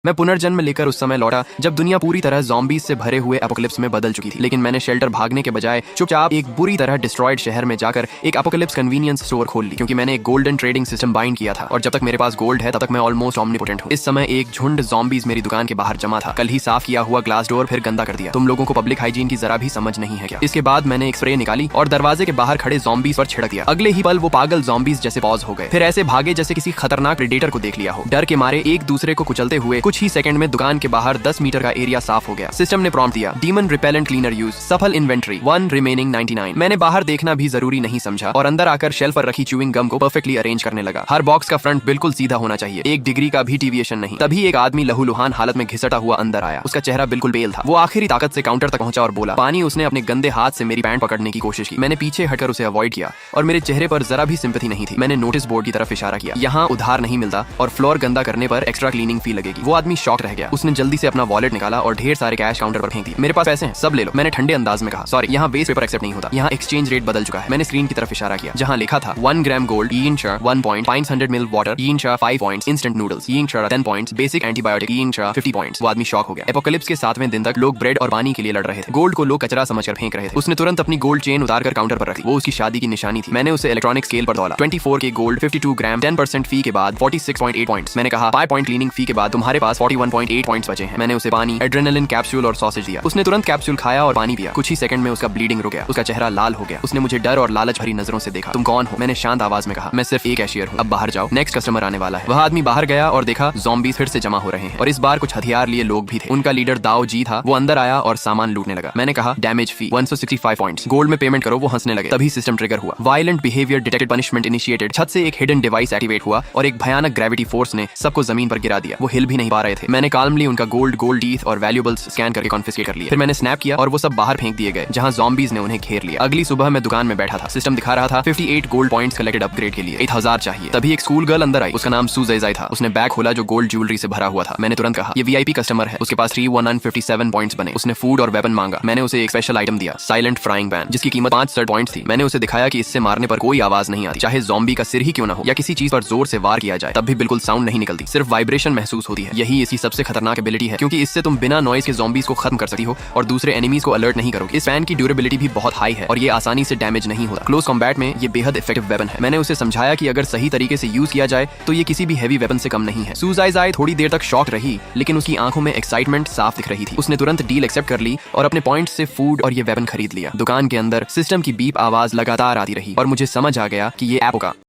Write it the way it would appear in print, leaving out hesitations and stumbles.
मैं पुनर्जन्म लेकर उस समय लौटा जब दुनिया पूरी तरह ज़ॉम्बीज से भरे हुए एपोकलिप्स में बदल चुकी थी। लेकिन मैंने शेल्टर भागने के बजाय चुपचाप एक बुरी तरह डिस्ट्रॉयड शहर में जाकर एक एपोकलिप्स कन्वीनियंस स्टोर खोल ली, क्योंकि मैंने एक गोल्डन ट्रेडिंग सिस्टम बाइंड किया था और जब तक मेरे पास गोल्ड है तब तक मैं ऑलमोस्ट ऑमनीपोटेंट हूँ। इस समय एक झुंड ज़ॉम्बीज मेरी दुकान के बाहर जमा था। कल ही साफ किया हुआ ग्लास डोर फिर गंदा कर दिया। तुम लोगों को पब्लिक हाइजीन की जरा भी समझ नहीं है क्या? इसके बाद मैंने एक स्प्रे निकाली और दरवाजे के बाहर खड़े ज़ॉम्बीज पर छिड़क दिया। अगले ही पल वो पागल ज़ॉम्बीज जैसे पॉज हो गए, फिर ऐसे भागे जैसे किसी खतरनाक प्रेडेटर को देख लिया हो। डर के मारे एक दूसरे को कुचलते हुए कुछ ही सेकंड में दुकान के बाहर 10 मीटर का एरिया साफ हो गया। सिस्टम ने प्रॉम्प्ट दिया, डीमन रिपेलेंट क्लीनर यूज, सफल इन्वेंट्री 1 रिमेनिंग 99। मैंने बाहर देखना भी जरूरी नहीं समझा और अंदर आकर शेल्फ पर रखी च्यूइंग गम को परफेक्टली अरेंज करने लगा। हर बॉक्स का फ्रंट बिल्कुल सीधा होना चाहिए, 1 डिग्री का भी डिविएशन नहीं। तभी एक आदमी लहूलुहान हालत में घिसटा हुआ अंदर आया। उसका चेहरा बिल्कुल बेल था। वो आखिरी ताकत से काउंटर तक पहुंचा और बोला पानी। उसने अपने गंदे हाथ से मेरी पैंट पकड़ने की कोशिश की। मैंने पीछे हटकर उसे अवॉइड किया और मेरे चेहरे पर जरा भी सिंपैथी नहीं थी। मैंने नोटिस बोर्ड की तरफ इशारा किया, यहाँ उधार नहीं मिलता और फ्लोर गंदा करने पर एक्स्ट्रा क्लीनिंग फी लगेगी। वो आदमी शॉक रह गया। उसने जल्दी से अपना वॉलेट निकाला और ढेर सारे कैश काउंटर पर फेंक दिए। मेरे पास पैसे हैं, सब ले लो। मैंने ठंडे अंदाज में कहा, सॉरी यहाँ वेस्ट पेपर एक्सेप्ट नहीं होता, यहाँ एक्सचेंज रेट बदल चुका है। मैंने स्क्रीन की तरफ इशारा किया जहाँ लिखा था 1 gram gold, 1 point, 500 mil water, 5 points, instant noodles, 10 points, basic antibiotic, 50 points. वो आदमी शॉक हो गया। एपोकलिप्स के 7वें दिन तक लोग ब्रेड और पानी के लिए लड़ रहे थे। गोल्ड को लोग कचरा समझकर फेंक रहे थे। उसने तुरंत अपनी गोल्ड चेन उतारकर काउंटर पर रखी। वो उसकी शादी की निशानी थी। मैंने उसे इलेक्ट्रॉनिक स्केल पर तौला। 24 के गोल्ड, 52 ग्राम, 10% फी के बाद 46.8 पॉइंट्स। मैंने कहा 5 पॉइंट क्लीनिंग फी के बाद तुम्हारे पास 41.8 पॉइंट्स बचे हैं। मैंने उसे पानी, एड्रेनालिन कैप्सूल और सॉसेज दिया। उसने तुरंत कैप्सूल खाया और पानी पिया। कुछ ही सेकंड में उसका ब्लीडिंग रुक गया। उसका चेहरा लाल हो गया। उसने मुझे डर और लालच भरी नजरों से देखा। तुम कौन हो? मैंने शांत आवाज में कहा, मैं सिर्फ एक कैशियर हूँ, अब बाहर जाओ, नेक्स्ट कस्टमर आने वाला है। वह आदमी बाहर गया और देखा ज़ॉम्बीज फिर से जमा हो रहे हैं और इस बार कुछ हथियार लिए लोग भी थे। उनका लीडर दाओ जी था। वो अंदर आया और सामान लूटने लगा। मैंने कहा डैमेज फी 165 पॉइंट्स, गोल्ड में पेमेंट करो। वो हंसने लगे। तभी सिस्टम ट्रिगर हुआ। Violent behaviour detected, punishment initiated. छत से एक हिडन डिवाइस एक्टिवेट हुआ और एक भयानक ग्रेविटी फोर्स ने सबको जमीन पर गिरा दिया। वो हिल भी नहीं पा रहे थे। मैंने काल्मली उनका गोल्ड टीथ और वैल्यूएबल्स स्कैन करके कॉन्फिस्केट कर लिया। फिर मैंने स्नैप किया और वो सब बाहर फेंक दिए गए जहां ज़ॉम्बीज ने उन्हें घेर लिया। अगली सुबह मैं दुकान में बैठा था। सिस्टम दिखा रहा था 58 गोल्ड पॉइंट्स कलेक्टेड अपग्रेड के लिए, 1000 चाहिए। तभी एक स्कूल गर्ल अंदर आई। उसका नाम सुज़ैज़ाई था। उसने बैग खोला जो गोल्ड ज्वेलरी से भरा हुआ था। मैंने तुरंत कहा ये वीआईपी कस्टमर है, उसके पास 3,157 पॉइंट्स बने। उसने फूड और वेपन मांगा। मैंने उसे एक स्पेशल आइटम दिया, साइलेंट फ्राइंग पैन, जिसकी कीमत 5 पॉइंट्स थी। मैंने उसे दिखाया कि इससे मारने पर कोई आवाज नहीं आती, चाहे ज़ॉम्बी का सिर ही क्यों ना हो या किसी चीज पर जोर से वार किया जाए तब भी बिल्कुल साउंड नहीं निकलती, सिर्फ वाइब्रेशन महसूस होती है। यही इसकी सबसे खतरनाक एबिलिटी है, क्योंकि इससे तुम बिना नॉइज के ज़ॉम्बीज को खत्म कर सकती हो और दूसरे एनिमीज को अलर्ट नहीं करोगे। इस फैन की ड्यूरेबिलिटी भी बहुत हाई है और ये आसानी से डैमेज नहीं होता। क्लोज कॉम्बैट में ये बेहद इफेक्टिव वेपन है। मैंने उसे समझाया कि अगर सही तरीके से यूज किया जाए तो ये किसी भी हेवी वेपन से कम नहीं है। सुज़ैज़ाई थोड़ी देर तक शॉक रही, लेकिन उसकी आंखों में एक्साइटमेंट साफ दिख रही थी। उसने तुरंत डील एक्सेप्ट कर ली और अपने पॉइंट से फूड और ये वेपन खरीद लिया। दुकान के अंदर सिस्टम की बीप आवाज लगातार आती रही और मुझे समझ आ गया कि ये ऐप का